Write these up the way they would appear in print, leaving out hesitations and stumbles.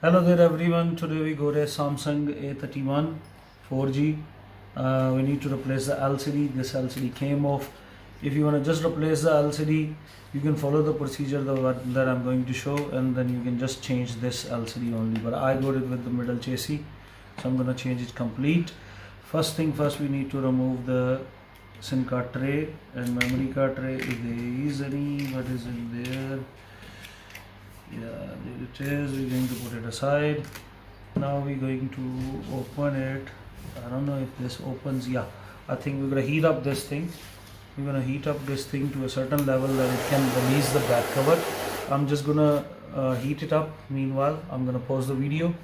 Hello there everyone, today we got a Samsung A31 4G. We need to replace the LCD. This LCD came off. If you want to just replace the LCD, you can follow the procedure that I'm going to show, and then you can just change this LCD only. But I got it with the middle chassis, so I'm going to change it complete. First thing first, we need to remove the SIM card tray and memory card tray if there is any. What is in there? Yeah, there it is. We're going to put it aside. Now we're going to open it. I don't know if this opens. Yeah, I think we're gonna heat up this thing. We're gonna heat up this thing to a certain level that it can release the back cover. I'm just gonna heat it up. Meanwhile, I'm gonna pause the video.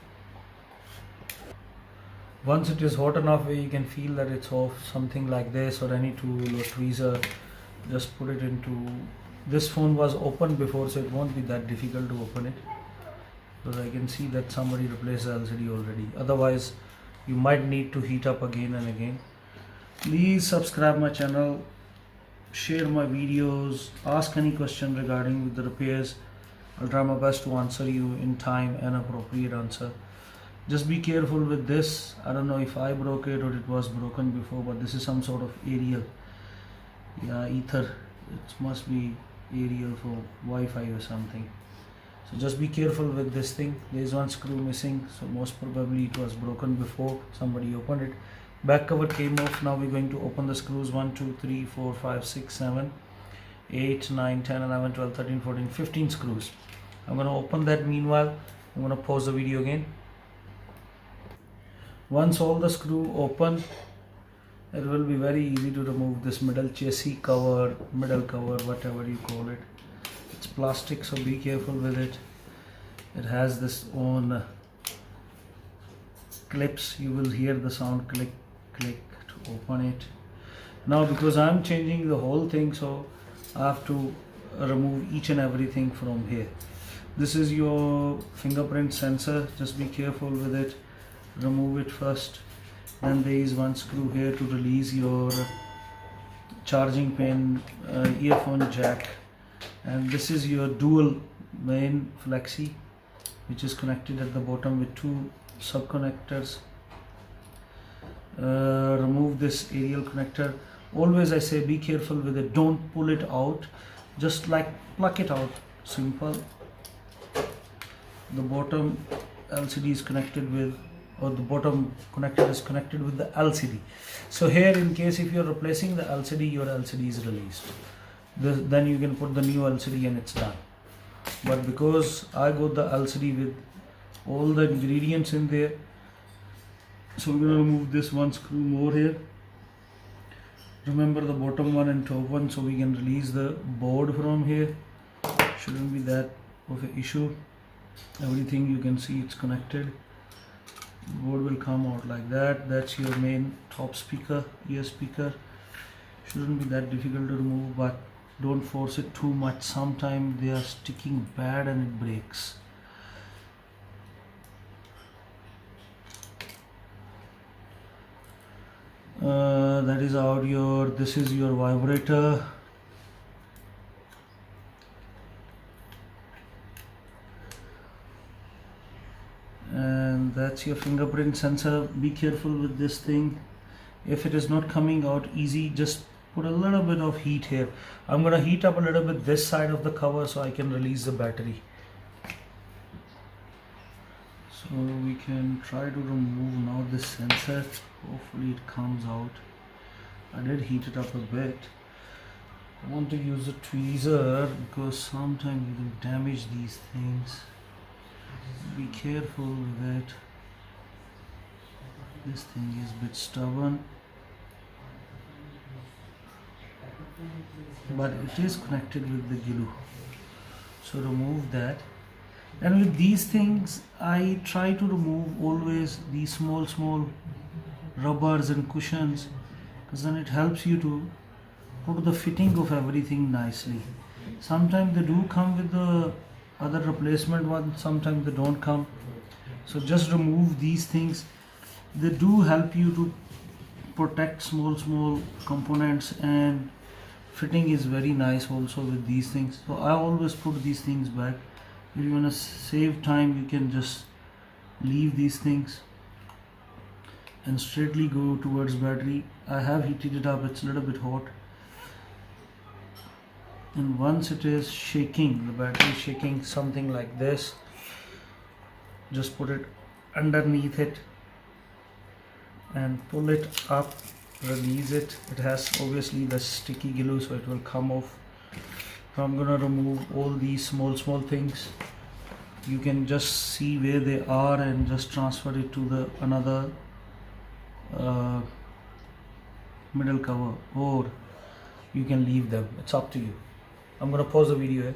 Once it is hot enough where you can feel that it's off, something like this or any tool or tweezer, just put it into. This phone was opened before, so it won't be that difficult to open it, because I can see that somebody replaced the LCD already. Otherwise, you might need to heat up again and again. Please subscribe my channel, share my videos, ask any question regarding with the repairs. I'll try my best to answer you in time and appropriate answer. Just be careful with this. I don't know if I broke it or it was broken before, but this is some sort of aerial, yeah, ether. It must be aerial for Wi-Fi or something. So just be careful with this thing. There is one screw missing, so most probably it was broken before somebody opened it. Back cover came off. Now we're going to open the screws. 1 2 3 4 5 6 7 8 9 10 11 12 13 14 15 screws. I'm going to open that. Meanwhile, I'm going to pause the video again. Once all the screw open, it will be very easy to remove this middle chassis cover, middle cover, whatever you call it. It's plastic, so be careful with it. It has this own clips. You will hear the sound click click to open it. Now because I'm changing the whole thing, so I have to remove each and everything from here. This is your fingerprint sensor. Just be careful with it. Remove it first. Then there is one screw here to release your charging pin, earphone jack, and this is your dual main flexi, which is connected at the bottom with two sub connectors. Remove this aerial connector. Always I say be careful with it. Don't pull it out, just like pluck it out. Simple. The bottom LCD is connected with, or the bottom connector is connected with the LCD. So here, in case if you're replacing the LCD, your LCD is released. Then you can put the new LCD and it's done. But because I got the LCD with all the ingredients in there, so we're going to remove this one screw more here. Remember the bottom one and top one, so we can release the board from here. Shouldn't be that of an issue. Everything you can see it's connected. Board will come out like that. That's your main top speaker, ear speaker. Shouldn't be that difficult to remove, but don't force it too much. Sometimes they are sticking bad and it breaks. That is out your, this is your vibrator. And that's your fingerprint sensor. Be careful with this thing. If it is not coming out easy, just put a little bit of heat here. I'm going to heat up a little bit this side of the cover so I can release the battery. So we can try to remove now this sensor. Hopefully it comes out. I did heat it up a bit. I want to use a tweezer because sometimes you can damage these things. Be careful with it. This thing is a bit stubborn, but it is connected with the glue, so remove that. And with these things I try to remove always these small rubbers and cushions, because then it helps you to put the fitting of everything nicely. Sometimes they do come with the other replacement one, sometimes they don't come, so just remove these things. They do help you to protect small components, and fitting is very nice also with these things. So I always put these things back. If you want to save time, you can just leave these things and straightly go towards battery. I have heated it up, it's a little bit hot, and once it is shaking, the battery is shaking something like this, just put it underneath it and pull it up, release it. It has obviously the sticky glue, so it will come off. Now I'm gonna remove all these small things. You can just see where they are and just transfer it to the another middle cover, or you can leave them, it's up to you. I'm gonna pause the video here.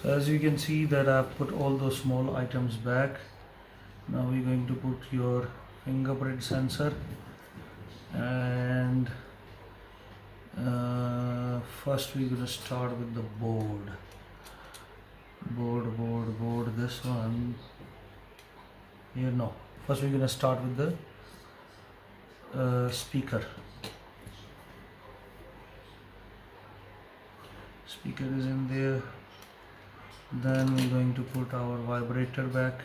So as you can see that I've put all those small items back. Now we're going to put your fingerprint sensor, and first we're gonna start with the board. This one here. No, first we're gonna start with the speaker. Speaker is in there. Then we're going to put our vibrator back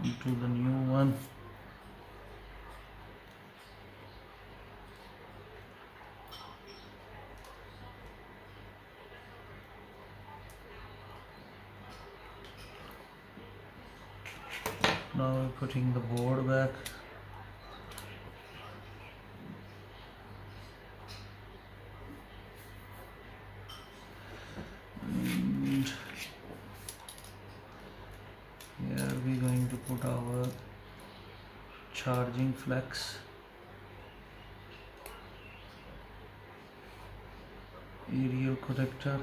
into the new one. Now we're putting the board back. And here we're going to put our charging flex. Aerial connector.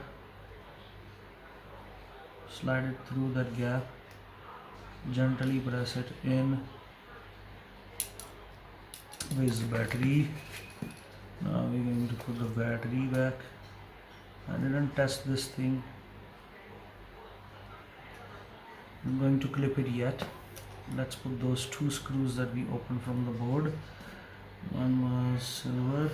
Slide it through that gap. Gently press it in with the battery. Now we're going to put the battery back. I didn't test this thing. I'm going to clip it yet. Let's put those two screws that we opened from the board. One was silver.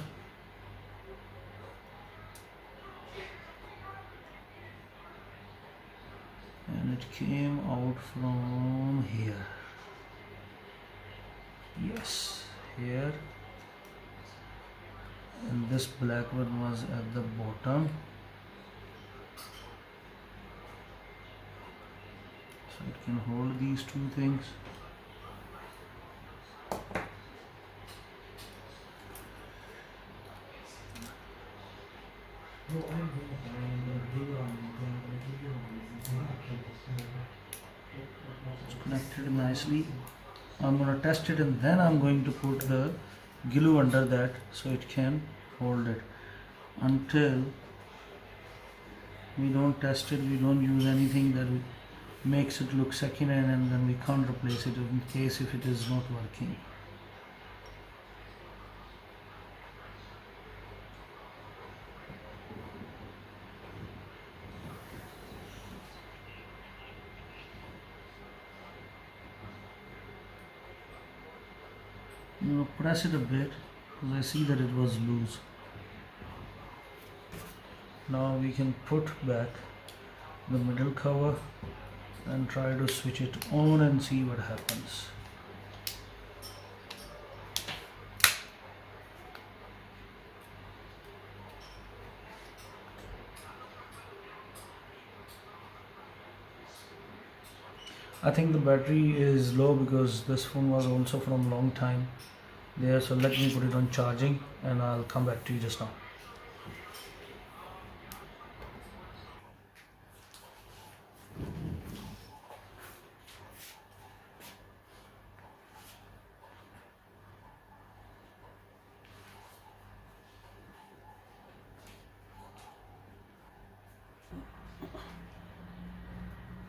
And it came out from here. Yes, here. And this black one was at the bottom. So it can hold these two things. It's connected nicely. I'm going to test it, and then I'm going to put the glue under that so it can hold it. Until we don't test it, we don't use anything that makes it look second hand, and then we can't replace it in case if it is not working. Now press it a bit because I see that it was loose. Now we can put back the middle cover and try to switch it on and see what happens. I think the battery is low because this phone was also from long time there, so let me put it on charging and I'll come back to you just now.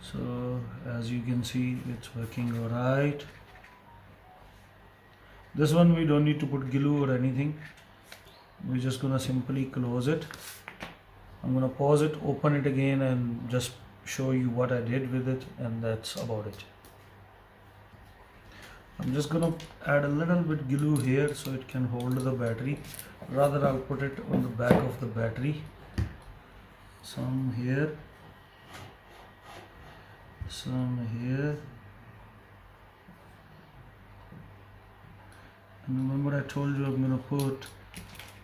So as you can see, it's working alright. This one we don't need to put glue or anything. We're just gonna simply close it. I'm gonna pause it, open it again, and just show you what I did with it, and that's about it. I'm just gonna add a little bit glue here so it can hold the battery. Rather, I'll put it on the back of the battery. Some here. some here. And remember I told you I'm gonna put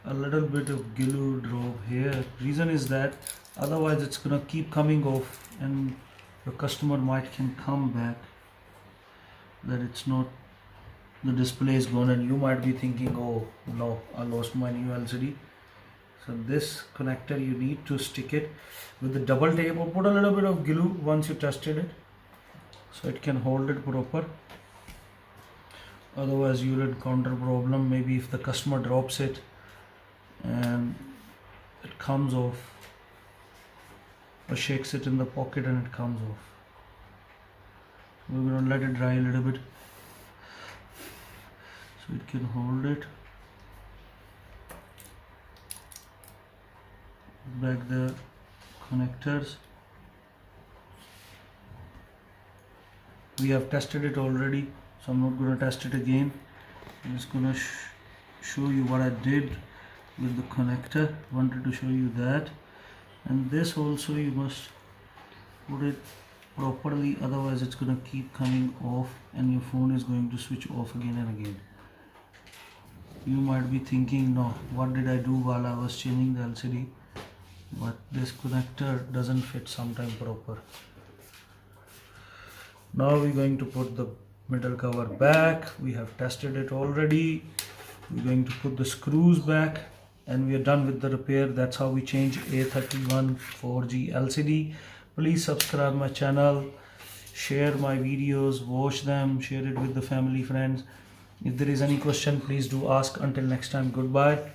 a little bit of glue drop here. Reason is that otherwise it's gonna keep coming off and your customer might can come back that it's not, the display is gone, and you might be thinking, oh no, I lost my new LCD. So this connector you need to stick it with the double tape or put a little bit of glue once you tested it so it can hold it proper. Otherwise you will encounter problem, maybe if the customer drops it and it comes off or shakes it in the pocket and it comes off. We're going to let it dry a little bit so it can hold it. Back the connectors. We have tested it already, so I'm not going to test it again. I'm just going to show you what I did with the connector. Wanted to show you that. And this also you must put it properly, otherwise it's going to keep coming off and your phone is going to switch off again and again. You might be thinking, no, what did I do while I was changing the LCD? But this connector doesn't fit sometime proper. Now we're going to put the middle cover back. We have tested it already. We're going to put the screws back and we are done with the repair. That's how we change A31 4G LCD. Please subscribe my channel, share my videos, watch them, share it with the family, friends. If there is any question, please do ask. Until next time, goodbye.